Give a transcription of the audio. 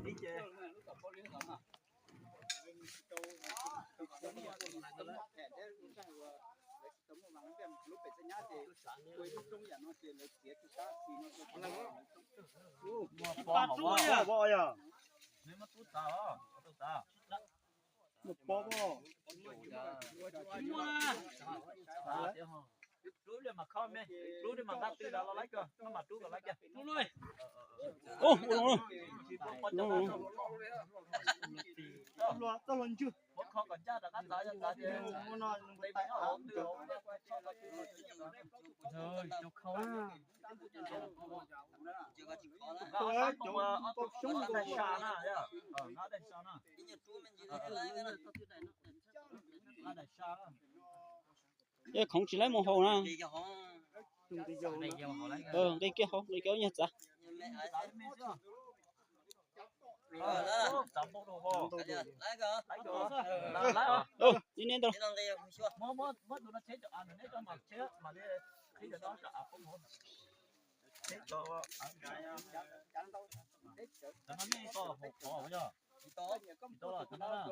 đi chơi Ba tuổi à? Bo ya. Nếu mà tút tao, tút tao. Một bo bo. Tao chứ hả? Rú lên mà không mẹ, rú lên mà đắt từ đó lấy cơ, nó mà rú cái lấy kìa. Rú lui. Ô, ôi. Tao lần chưa? Một con còn cha đã cắt giá cho chứ. Đây phải ổn được. Rồi, chụp khâu. Nó sống nó đầy xa nè, nó đầy xa nè. Nó đầy xa nè. Ê, không chỉ lấy một hồ nè. Đây kia hồ, đây kéo nhặt ra. Đi lên đâu. Mất nó chết cho ăn, nếu cho mà chết mà đi khi đó cho ăn không muốn. Chết cho ăn cái. Nó mới có hộp hộp chưa? Đó là nó.